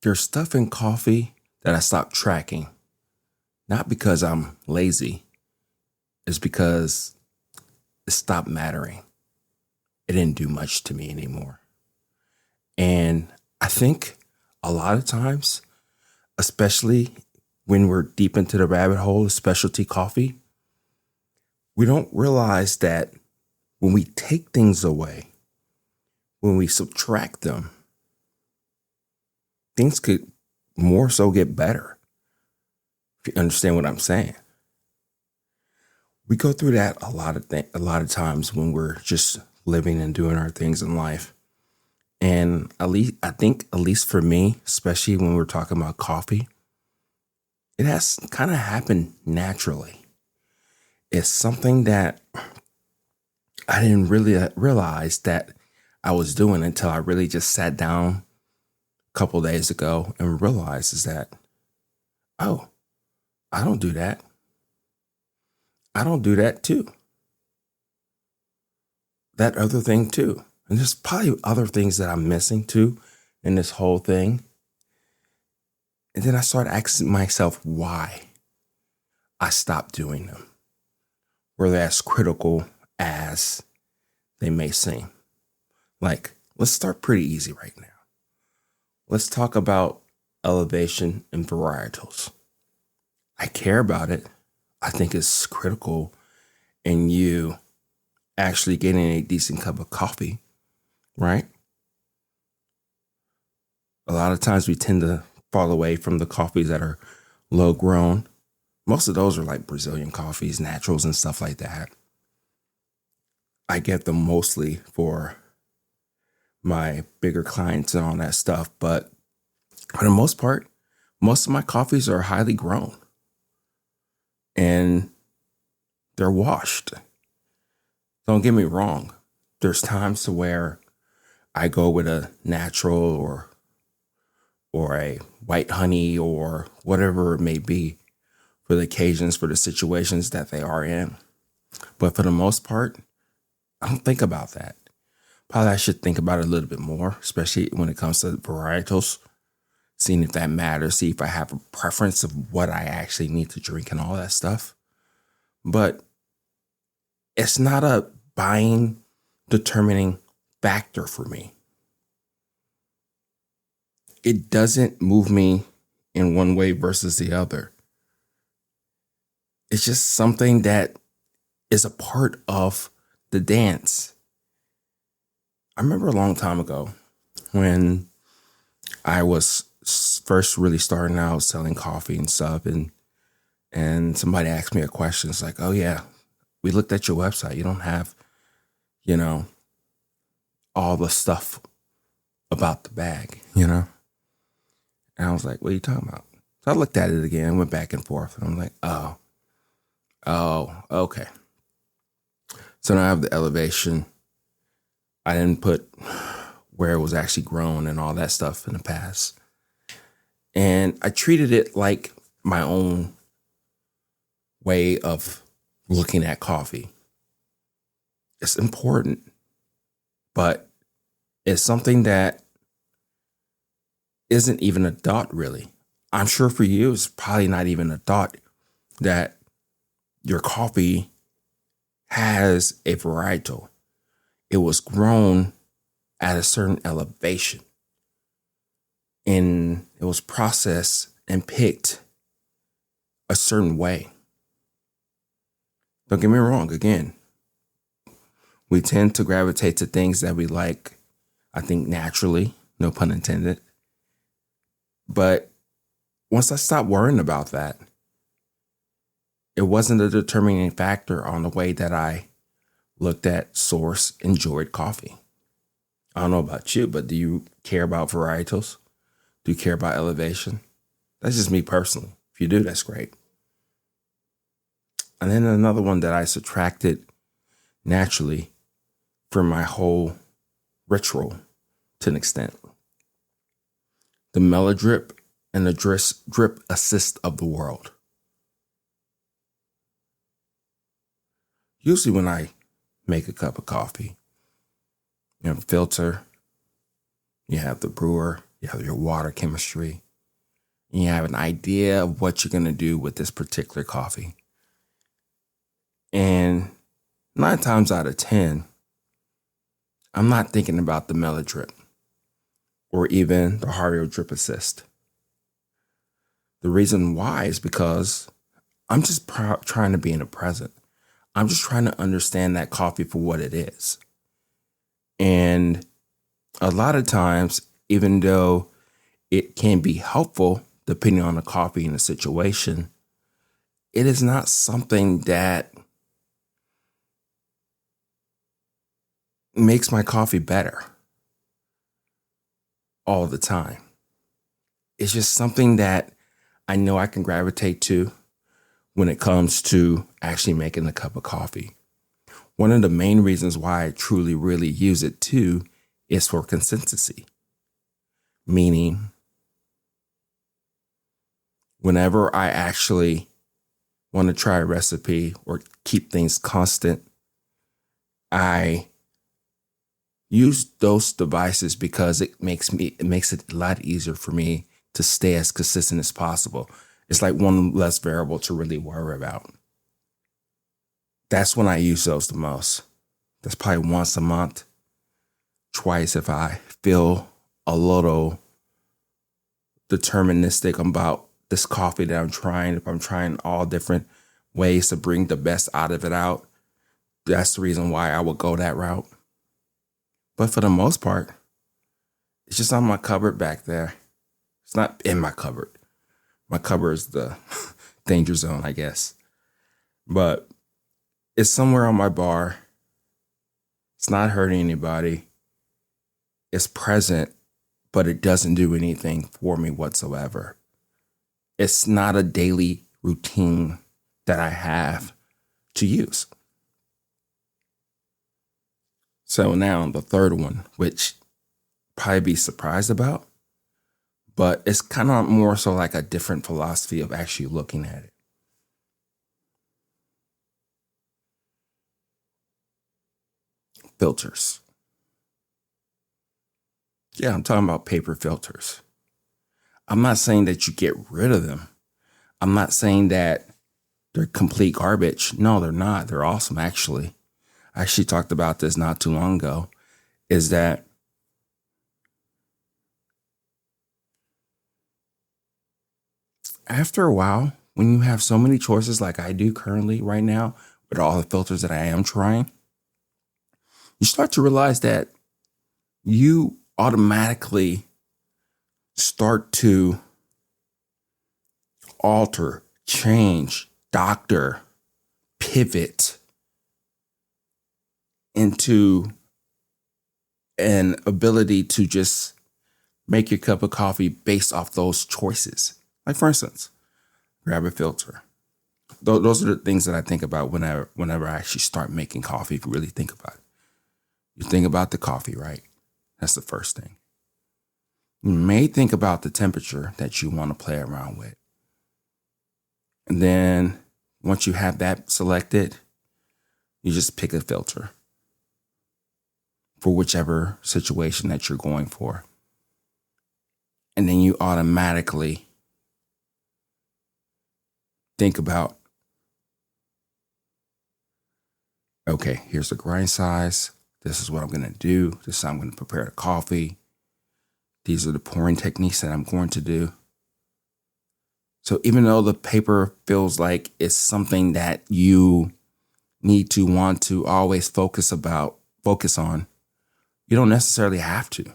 There's stuff in coffee that I stopped tracking, not because I'm lazy, it's because it stopped mattering. It didn't do much to me anymore. And I think a lot of times, especially when we're deep into the rabbit hole of specialty coffee, we don't realize that when we take things away, when we subtract them, things could more so get better. If you understand what I'm saying. We go through that a lot of times when we're just living and doing our things in life. And at least for me, especially when we're talking about coffee, it has kind of happened naturally. It's something that I didn't really realize that I was doing until I really just sat down a couple days ago and realized is that, oh, I don't do that. I don't do that too. That other thing too. And there's probably other things that I'm missing too in this whole thing. And then I started asking myself why I stopped doing them. Were they as critical as they may seem? Like, let's start pretty easy right now. Let's talk about elevation and varietals. I care about it. I think it's critical in you actually getting a decent cup of coffee, right? A lot of times we tend to fall away from the coffees that are low grown. Most of those are like Brazilian coffees, naturals and stuff like that. I get them mostly for my bigger clients and all that stuff. But for the most part, most of my coffees are highly grown and they're washed. Don't get me wrong. There's times to where I go with a natural or a white honey or whatever it may be for the occasions, for the situations that they are in. But for the most part, I don't think about that. Probably I should think about it a little bit more, especially when it comes to varietals, seeing if that matters, see if I have a preference of what I actually need to drink and all that stuff. But it's not a buying determining factor for me. It doesn't move me in one way versus the other. It's just something that is a part of the dance. I remember a long time ago when I was first really starting out selling coffee and stuff, and somebody asked me a question. It's like, oh yeah, we looked at your website. You don't have, all the stuff about the bag, And I was like, what are you talking about? So I looked at it again, went back and forth, and I'm like, oh, okay. So now I have the elevation. I didn't put where it was actually grown and all that stuff in the past. And I treated it like my own way of looking at coffee. It's important, but it's something that isn't even a thought, really. I'm sure for you, it's probably not even a thought that your coffee has a varietal. It was grown at a certain elevation, and it was processed and picked a certain way. Don't get me wrong, again, we tend to gravitate to things that we like, I think naturally, no pun intended. But once I stopped worrying about that, it wasn't a determining factor on the way that I looked at, source, enjoyed coffee. I don't know about you, but do you care about varietals? Do you care about elevation? That's just me personally. If you do, that's great. And then another one that I subtracted naturally from my whole ritual to an extent. The Melodrip and the drip assist of the world. Usually when I make a cup of coffee, you have a filter, you have the brewer, You have your water chemistry. And you have an idea of what you're going to do with this particular coffee. And 9 times out of 10, I'm not thinking about the Melodrip or even the Drip Assist. The reason why is because I'm just trying to be in the present. I'm just trying to understand that coffee for what it is. And a lot of times, even though it can be helpful depending on the coffee and the situation, it is not something that makes my coffee better all the time. It's just something that I know I can gravitate to when it comes to actually making a cup of coffee. One of the main reasons why I truly, really use it too is for consistency. Meaning, whenever I actually want to try a recipe or keep things constant, I use those devices because it makes it a lot easier for me to stay as consistent as possible. It's like one less variable to really worry about. That's when I use those the most. That's probably once a month, twice if I feel a little deterministic about this coffee that I'm trying. If I'm trying all different ways to bring the best out of it out, that's the reason why I would go that route. But for the most part, it's just on my cupboard back there. It's not in my cupboard. My cupboard is the danger zone, I guess. But it's somewhere on my bar. It's not hurting anybody. It's present, but it doesn't do anything for me whatsoever. It's not a daily routine that I have to use. So now the third one, which probably be surprised about, but it's kind of more so like a different philosophy of actually looking at it. Filters. Yeah, I'm talking about paper filters. I'm not saying that you get rid of them. I'm not saying that they're complete garbage. No, they're not. They're awesome, actually. I actually talked about this not too long ago, is that after a while, when you have so many choices like I do currently right now, with all the filters that I am trying, you start to realize that you automatically start to alter, change, doctor, pivot into an ability to just make your cup of coffee based off those choices. Like, for instance, grab a filter. Those are the things that I think about whenever I actually start making coffee. If you really think about it, you think about the coffee, right? That's the first thing. You may think about the temperature that you want to play around with. And then once you have that selected, you just pick a filter for whichever situation that you're going for. And then you automatically think about, okay, here's the grind size. This is what I'm going to do. This is how I'm going to prepare the coffee. These are the pouring techniques that I'm going to do. So even though the paper feels like it's something that you need to want to always focus on, you don't necessarily have to,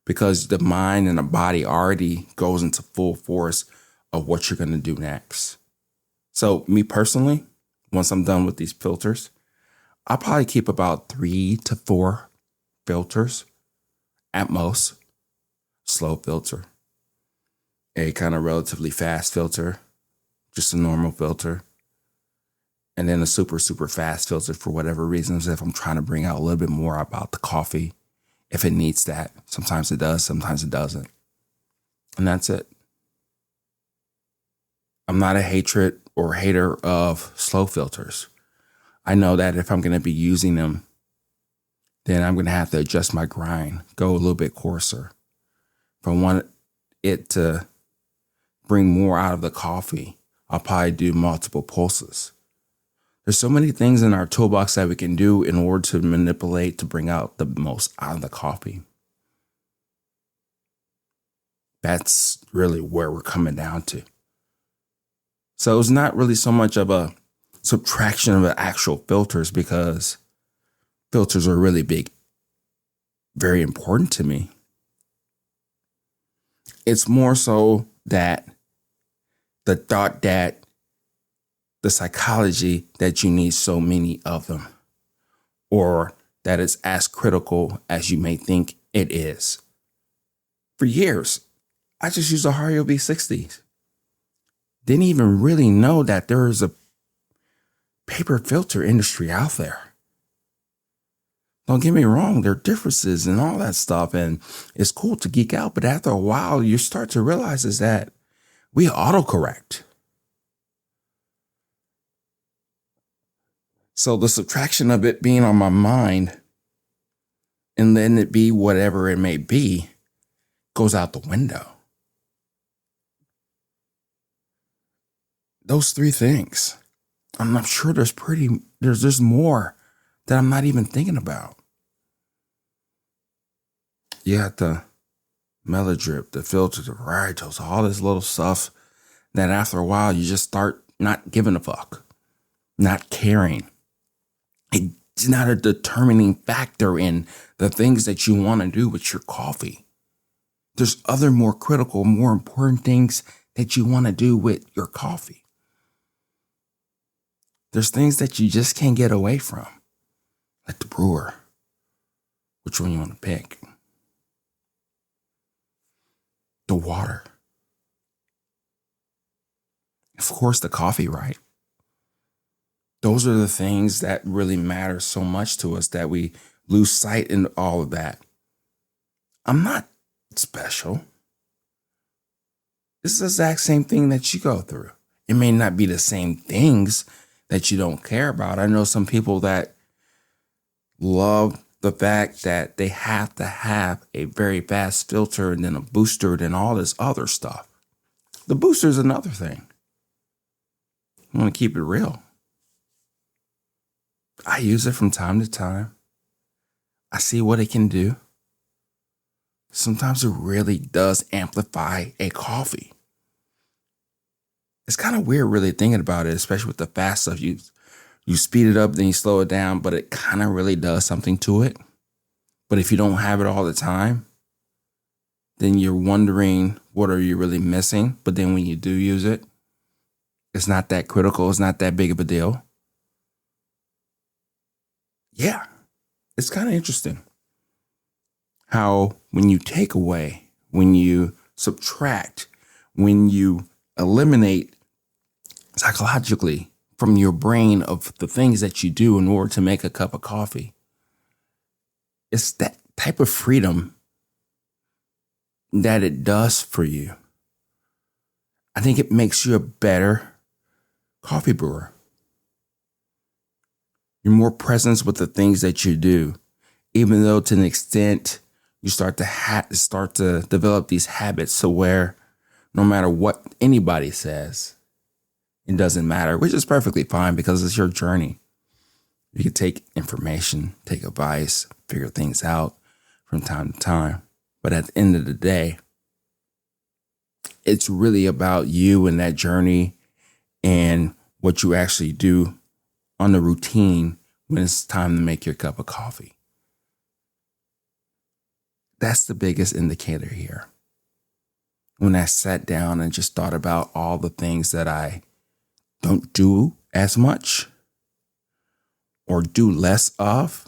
because the mind and the body already goes into full force of what you're going to do next. So me personally, once I'm done with these filters, I'll probably keep about 3 to 4 filters at most. Slow filter, a kind of relatively fast filter, just a normal filter, and then a super, super fast filter for whatever reasons. If I'm trying to bring out a little bit more about the coffee, if it needs that. Sometimes it does, sometimes it doesn't. And that's it. I'm not a hater of slow filters. I know that if I'm going to be using them, then I'm going to have to adjust my grind, go a little bit coarser. If I want it to bring more out of the coffee, I'll probably do multiple pulses. There's so many things in our toolbox that we can do in order to manipulate to bring out the most out of the coffee. That's really where we're coming down to. So it's not really so much of a subtraction of the actual filters, because filters are really big, very important to me. It's more so that the thought that the psychology that you need so many of them, or that it's as critical as you may think it is. For years, I just used a Hario V60s. Didn't even really know that there is a paper filter industry out there. Don't get me wrong, there are differences and all that stuff, and it's cool to geek out, but after a while, you start to realize is that we autocorrect. So the subtraction of it being on my mind and letting it be whatever it may be goes out the window. Those three things. I'm not sure there's more that I'm not even thinking about. You got the Melodrip, the filter, the varietals, all this little stuff that after a while you just start not giving a fuck, not caring. It's not a determining factor in the things that you want to do with your coffee. There's other more critical, more important things that you want to do with your coffee. There's things that you just can't get away from, like the brewer. Which one you want to pick? The water. Of course, the coffee, right? Those are the things that really matter so much to us that we lose sight in all of that. I'm not special. It's the exact same thing that you go through. It may not be the same things that you don't care about. I know some people that love the fact that they have to have a very fast filter and then a booster and all this other stuff. The booster is another thing. I want to keep it real. I use it from time to time. I see what it can do. Sometimes it really does amplify a coffee. It's kind of weird really thinking about it, especially with the fast stuff. You speed it up, then you slow it down, but it kind of really does something to it. But if you don't have it all the time, then you're wondering, what are you really missing? But then when you do use it, it's not that critical. It's not that big of a deal. Yeah, it's kind of interesting how when you take away, when you subtract, when you eliminate psychologically from your brain of the things that you do in order to make a cup of coffee, it's that type of freedom that it does for you. I think it makes you a better coffee brewer. You're more present with the things that you do, even though to an extent you start to develop these habits to where no matter what anybody says, it doesn't matter, which is perfectly fine because it's your journey. You can take information, take advice, figure things out from time to time. But at the end of the day, it's really about you and that journey and what you actually do on the routine when it's time to make your cup of coffee. That's the biggest indicator here. When I sat down and just thought about all the things that I don't do as much or do less of,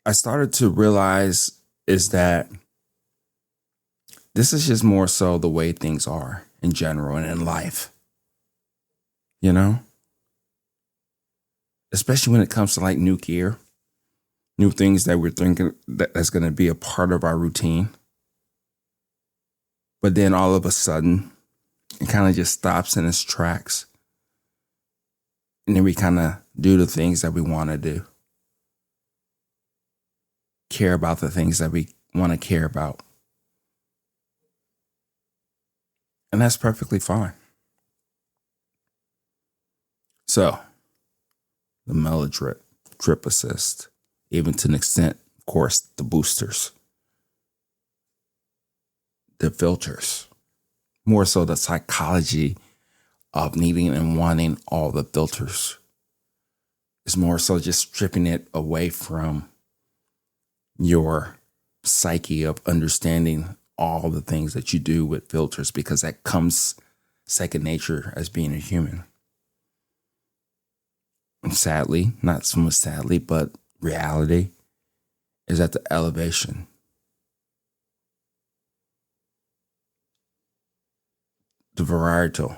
I started to realize is that this is just more so the way things are in general and in life. You know? Especially when it comes to like new gear, new things that we're thinking that's going to be a part of our routine. But then all of a sudden, it kind of just stops in its tracks. And then we kind of do the things that we want to do. care about the things that we want to care about. And that's perfectly fine. So, the Melodrip, Drip Assist, even to an extent, of course, the boosters, the filters, more so the psychology of needing and wanting all the filters. It's more so just stripping it away from your psyche of understanding all the things that you do with filters, because that comes second nature as being a human. And sadly, not so much sadly, but reality is at the elevation. The varietal,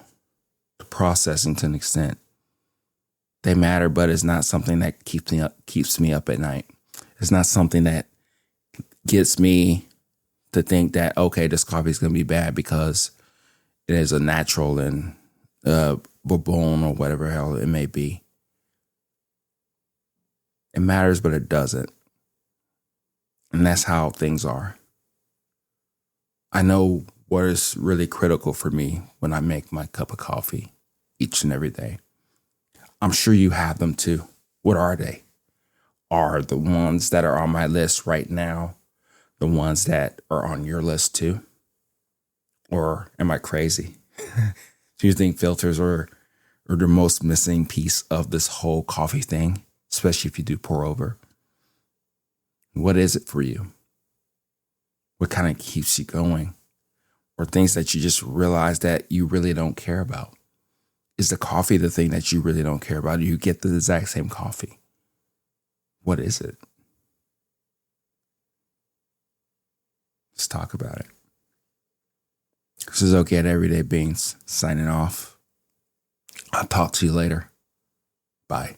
the processing to an extent, they matter, but it's not something that keeps me up at night. It's not something that gets me to think that, okay, this coffee is going to be bad because it is a natural and bourbon or whatever hell it may be. It matters, but it doesn't. And that's how things are. I know what is really critical for me when I make my cup of coffee each and every day. I'm sure you have them too. What are they? Are the ones that are on my list right now the ones that are on your list too? Or am I crazy? Do you think filters are the most missing piece of this whole coffee thing, especially if you do pour over? What is it for you? What kind of keeps you going? Or things that you just realize that you really don't care about? Is the coffee the thing that you really don't care about? Do you get the exact same coffee? What is it? Let's talk about it. This is Okay at Everyday Beans, signing off. I'll talk to you later. Bye.